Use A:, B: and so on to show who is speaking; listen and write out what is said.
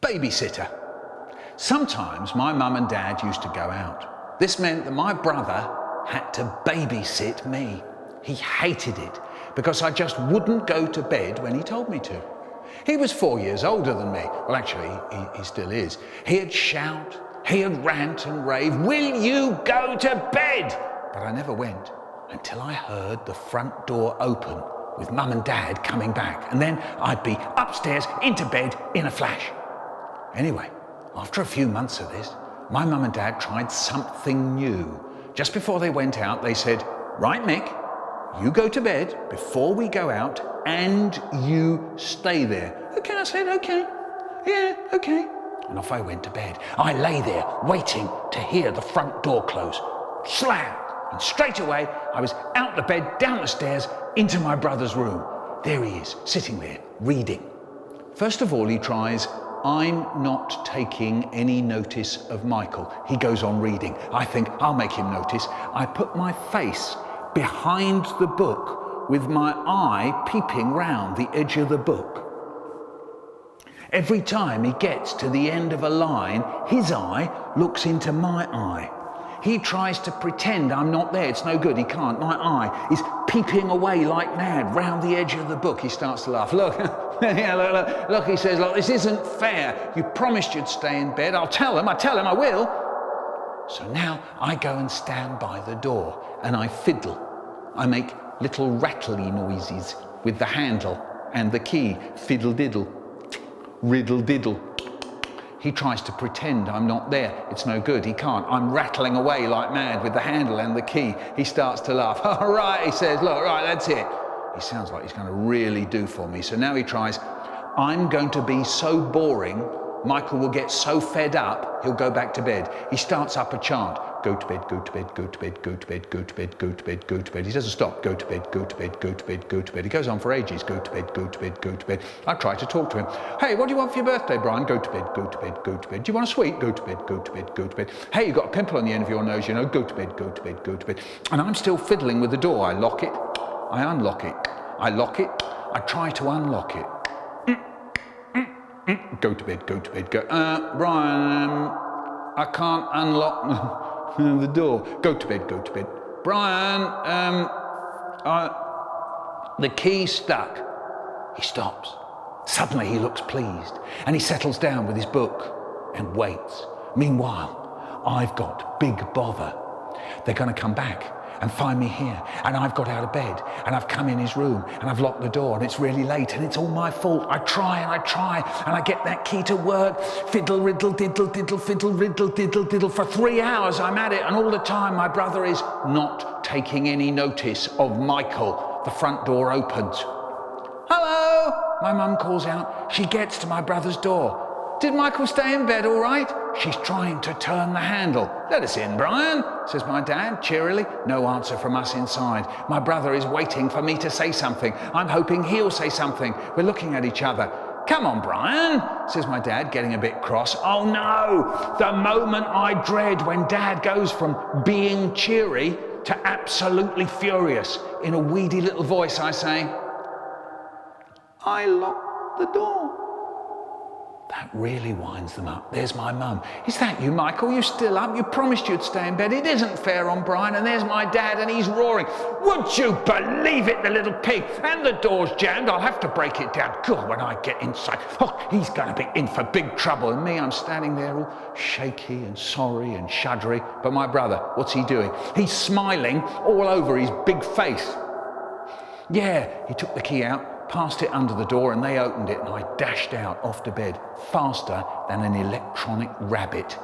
A: Babysitter. Sometimes my mum and dad used to go out. This meant that my brother had to babysit me. He hated it because I just wouldn't go to bed when he told me to. He was 4 years older than me. Well, actually, he still is. He'd shout, he'd rant and rave, "Will you go to bed?" But I never went until I heard the front door open with mum and dad coming back. And then I'd be upstairs into bed in a flash. Anyway, after a few months of this, my mum and dad tried something new. Just before they went out, they said, "Right, Mick, you go to bed before we go out and you stay there." Okay, I said, okay. Yeah, okay. And off I went to bed. I lay there waiting to hear the front door close. Slam! And straight away, I was out the bed, down the stairs, into my brother's room. There he is, sitting there, reading. First of all, he tries, "I'm not taking any notice of Michael." He goes on reading. I think, I'll make him notice. I put my face behind the book with my eye peeping round the edge of the book. Every time he gets to the end of a line, his eye looks into my eye. He tries to pretend I'm not there. It's no good, he can't. My eye is peeping away like mad round the edge of the book. He starts to laugh. Look, yeah, look, he says, "Look, this isn't fair. You promised you'd stay in bed. I tell him I will." So now I go and stand by the door and I fiddle. I make little rattly noises with the handle and the key. Fiddle diddle, riddle diddle. He tries to pretend I'm not there. It's no good, he can't. I'm rattling away like mad with the handle and the key. He starts to laugh. "All right," he says, "look, right, that's it." He sounds like he's going to really do for me. So now he tries, "I'm going to be so boring, Michael will get so fed up, he'll go back to bed." He starts up a chant. Go to bed, go to bed, go to bed, go to bed, go to bed, go to bed, go to bed. He doesn't stop. Go to bed, go to bed, go to bed, go to bed. He goes on for ages. Go to bed, go to bed, go to bed. I try to talk to him. "Hey, what do you want for your birthday, Brian?" "Go to bed, go to bed, go to bed." "Do you want a sweet?" "Go to bed, go to bed, go to bed." "Hey, you've got a pimple on the end of your nose, you know." "Go to bed, go to bed, go to bed." And I'm still fiddling with the door. I lock it. I unlock it. I lock it. I try to unlock it. Go to bed, go to bed, go. "Brian, I can't unlock the door." "Go to bed, go to bed." "Brian, the key's stuck." He stops. Suddenly he looks pleased and he settles down with his book and waits. Meanwhile, I've got big bother. They're going to come back and find me here, and I've got out of bed and I've come in his room and I've locked the door and it's really late and it's all my fault. I try and I get that key to work. Fiddle, riddle, diddle, diddle, fiddle, riddle, diddle, diddle. For 3 hours I'm at it, and all the time my brother is not taking any notice of Michael. The front door opens. "Hello," my mum calls out. She gets to my brother's door. "Did Michael stay in bed all right?" She's trying to turn the handle. "Let us in, Brian," says my dad cheerily. No answer from us inside. My brother is waiting for me to say something. I'm hoping he'll say something. We're looking at each other. "Come on, Brian," says my dad, getting a bit cross. Oh no, the moment I dread when Dad goes from being cheery to absolutely furious. In a weedy little voice I say, "I locked the door." That really winds them up. There's my mum. "Is that you, Michael? You still up? You promised you'd stay in bed. It isn't fair on Brian." And there's my dad, and he's roaring, "Would you believe it, the little pig? And the door's jammed. I'll have to break it down. God, when I get inside, oh, he's going to be in for big trouble." And me, I'm standing there all shaky and sorry and shuddery. But my brother, what's he doing? He's smiling all over his big face. Yeah, he took the key out, passed it under the door, and they opened it, and I dashed out off to bed faster than an electronic rabbit.